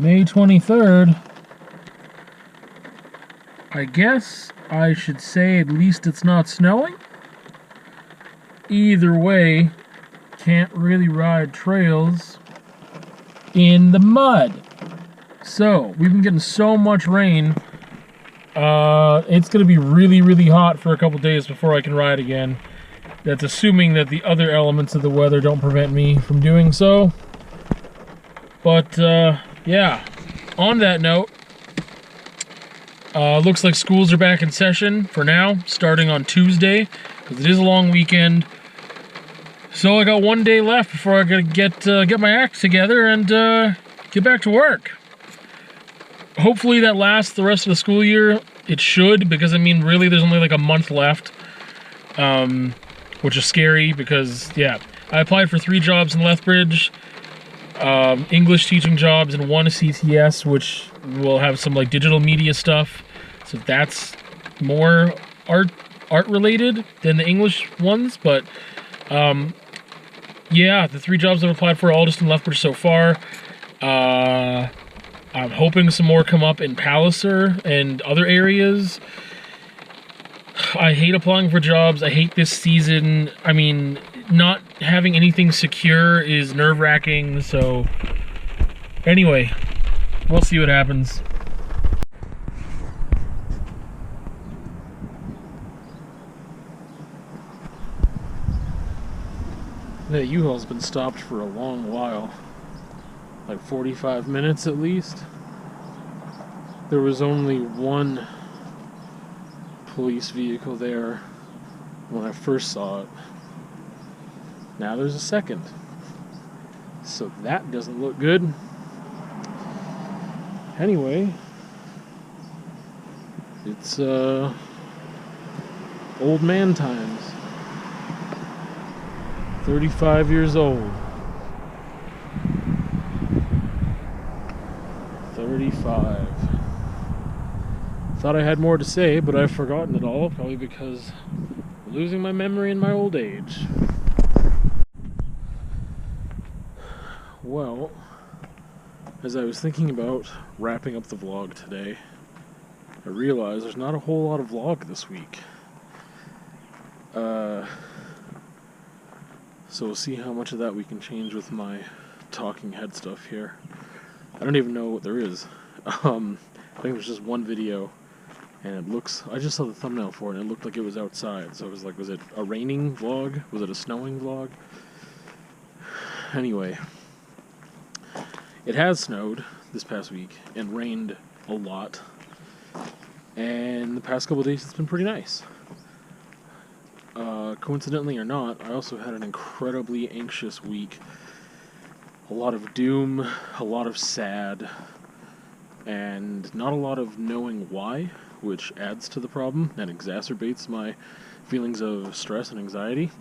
May 23rd. I guess I should say at least it's not snowing. Either way, can't really ride trails in the mud. So, we've been getting so much rain. It's going to be really, really hot for a couple days before I can ride again. That's assuming that the other elements of the weather don't prevent me from doing so. But, yeah. On that note, looks like schools are back in session for now, starting on Tuesday, because it is a long weekend. So I got one day left before I gotta get my act together and get back to work. Hopefully that lasts the rest of the school year. It should, because I mean, really, there's only like a month left, which is scary because, yeah, I applied for 3 jobs in Lethbridge, English teaching jobs, and 1 CTS, which will have some like digital media stuff. So that's more art related than the English ones, but yeah, the 3 jobs I've applied for are all just in Lethbridge so far. I'm hoping some more come up in Palliser and other areas. I hate applying for jobs. I hate this season. I mean, not having anything secure is nerve-wracking, so anyway, we'll see what happens. The U-Haul's been stopped for a long while. Like 45 minutes at least. There was only 1 police vehicle there when I first saw it. Now there's a second. So that doesn't look good. Anyway, it's old man times. 35 years old. 35. Thought I had more to say, but I've forgotten it all, probably because I'm losing my memory in my old age. Well, as I was thinking about wrapping up the vlog today, I realized there's not a whole lot of vlog this week. So we'll see how much of that we can change with my talking head stuff here. I don't even know what there is. I think there's just 1 video, and it looks, I just saw the thumbnail for it, and it looked like it was outside, so I was like, was it a raining vlog? Was it a snowing vlog? Anyway, it has snowed this past week, and rained a lot, and the past couple of days it's been pretty nice. Coincidentally or not, I also had an incredibly anxious week. A lot of doom, a lot of sad, and not a lot of knowing why, which adds to the problem and exacerbates my feelings of stress and anxiety.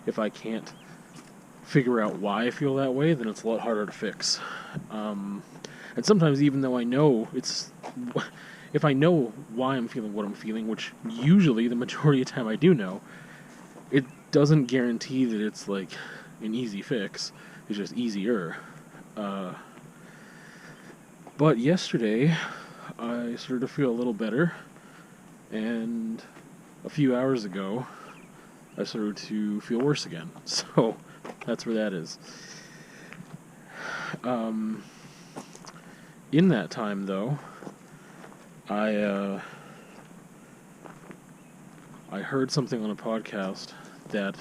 If I can't figure out why I feel that way, then it's a lot harder to fix. And sometimes, even though I know if I know why I'm feeling what I'm feeling, which usually the majority of the time I do know, it doesn't guarantee that it's like an easy fix. It's just easier. But yesterday, I started to feel a little better, and a few hours ago, I started to feel worse again. So, that's where that is. In that time, though, I heard something on a podcast that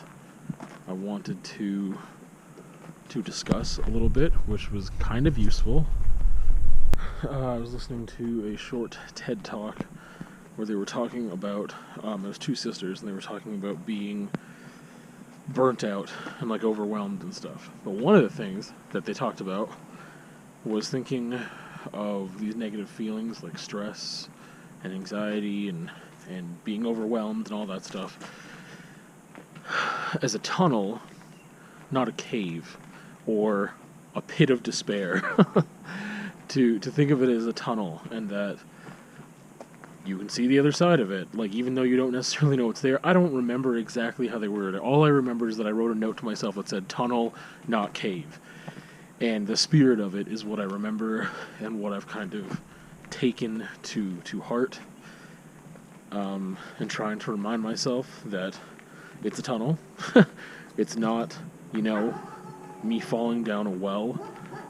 I wanted to discuss a little bit, which was kind of useful. I was listening to a short TED Talk where they were talking about, it was 2 sisters, and they were talking about being burnt out and like overwhelmed and stuff. But one of the things that they talked about was thinking of these negative feelings like stress and anxiety and being overwhelmed and all that stuff as a tunnel, not a cave or a pit of despair. to think of it as a tunnel, and that you can see the other side of it, like, even though you don't necessarily know it's there. I don't remember exactly how they worded it. All I remember is that I wrote a note to myself that said tunnel, not cave. And the spirit of it is what I remember and what I've kind of taken to heart, and trying to remind myself that it's a tunnel. It's not, me falling down a well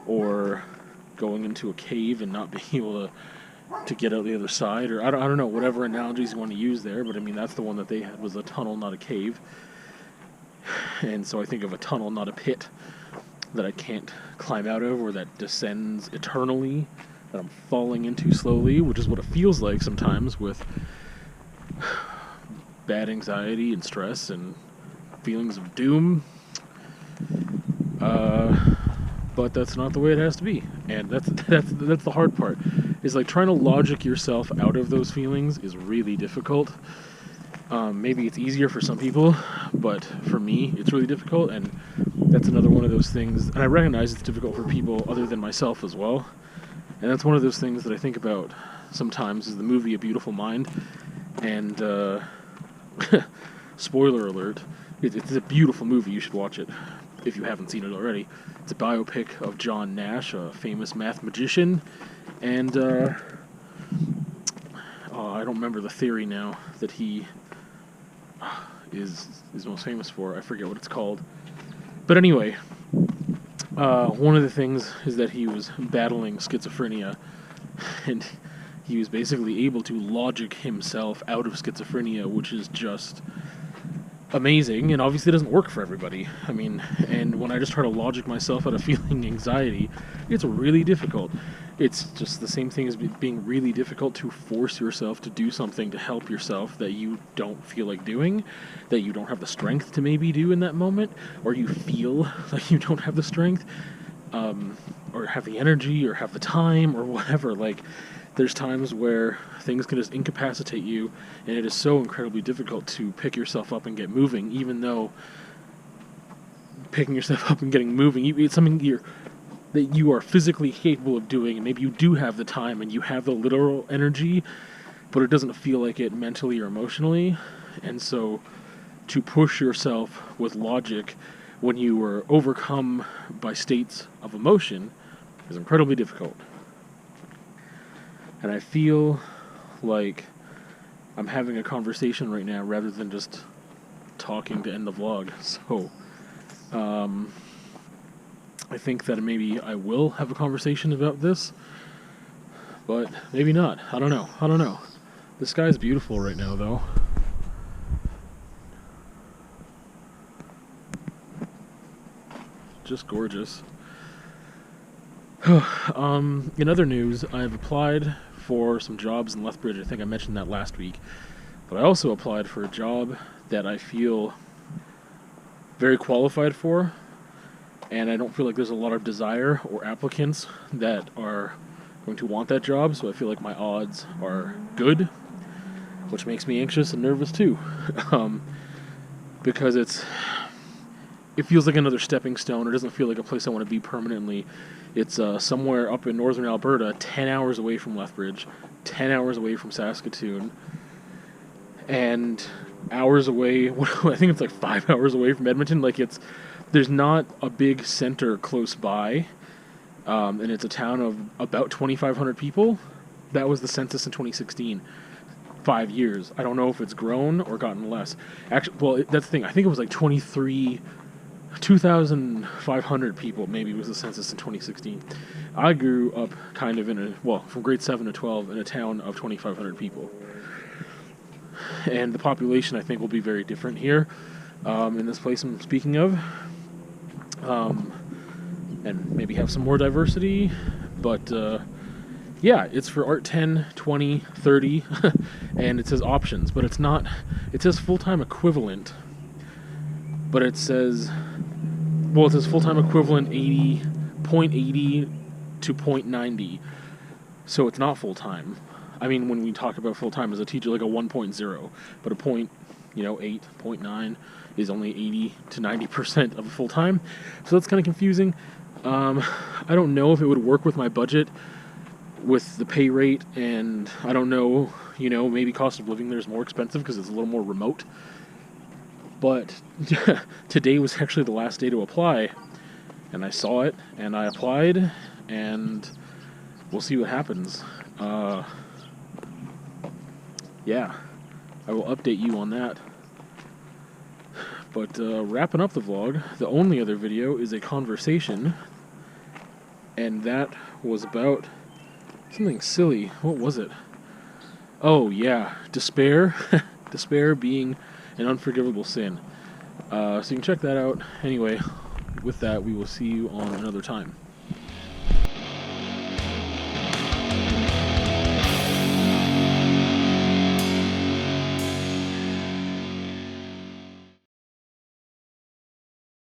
or going into a cave and not being able to get out the other side, or I don't know, whatever analogies you want to use there, but I mean, that's the one that they had, was a tunnel, not a cave. And so I think of a tunnel, not a pit that I can't climb out of, or that descends eternally, that I'm falling into slowly, which is what it feels like sometimes with bad anxiety and stress and feelings of doom. But that's not the way it has to be, and that's the hard part. Is like trying to logic yourself out of those feelings is really difficult. Maybe it's easier for some people, but for me, it's really difficult, and that's another one of those things. And I recognize it's difficult for people other than myself as well. And that's one of those things that I think about sometimes. Is the movie A Beautiful Mind, and spoiler alert, it's a beautiful movie. You should watch it if you haven't seen it already. It's a biopic of John Nash, a famous math magician, and I don't remember the theory now that he is most famous for. I forget what it's called. But anyway, one of the things is that he was battling schizophrenia, and he was basically able to logic himself out of schizophrenia, which is just amazing, and obviously it doesn't work for everybody. I mean, and when I just try to logic myself out of feeling anxiety, it's really difficult. It's just the same thing as being really difficult to force yourself to do something to help yourself that you don't feel like doing, that you don't have the strength to maybe do in that moment, or you feel like you don't have the strength, or have the energy, or have the time, or whatever. Like, there's times where things can just incapacitate you, and it is so incredibly difficult to pick yourself up and get moving, even though picking yourself up and getting moving, it's something that you are physically capable of doing, and maybe you do have the time and you have the literal energy, but it doesn't feel like it mentally or emotionally. And so to push yourself with logic when you are overcome by states of emotion is incredibly difficult. And I feel like I'm having a conversation right now rather than just talking to end the vlog. So, I think that maybe I will have a conversation about this, but maybe not. I don't know. The sky's beautiful right now, though. Just gorgeous. In other news, I've applied for some jobs in Lethbridge. I think I mentioned that last week. But I also applied for a job that I feel very qualified for, and I don't feel like there's a lot of desire or applicants that are going to want that job, so I feel like my odds are good, which makes me anxious and nervous too. Because it feels like another stepping stone. It doesn't feel like a place I want to be permanently. It's somewhere up in northern Alberta, 10 hours away from Lethbridge, 10 hours away from Saskatoon, and hours away, I think it's like 5 hours away from Edmonton. Like, there's not a big center close by, and it's a town of about 2,500 people. That was the census in 2016. 5 years. I don't know if it's grown or gotten less. Actually, well, that's the thing. I think it was like 2,500 people maybe was the census in 2016. I grew up kind of from grade 7 to 12 in a town of 2,500 people. And the population, I think, will be very different here, in this place I'm speaking of. And maybe have some more diversity, but yeah, it's for Art 10, 20, 30, and it says options, but it says full-time equivalent, but it says full-time equivalent 0.80 to 0.90, so it's not full-time. I mean, when we talk about full-time as a teacher, like a 1.0, but a 8, 0.9 is only 80 to 90% of a full-time, so that's kind of confusing. I don't know if it would work with my budget, with the pay rate, and I don't know, maybe cost of living there is more expensive because it's a little more remote. But today was actually the last day to apply, and I saw it, and I applied, and we'll see what happens. Yeah, I will update you on that. But wrapping up the vlog, the only other video is a conversation, and that was about something silly. What was it? Oh yeah, despair. Despair being an unforgivable sin. So you can check that out. Anyway, with that, we will see you on another time.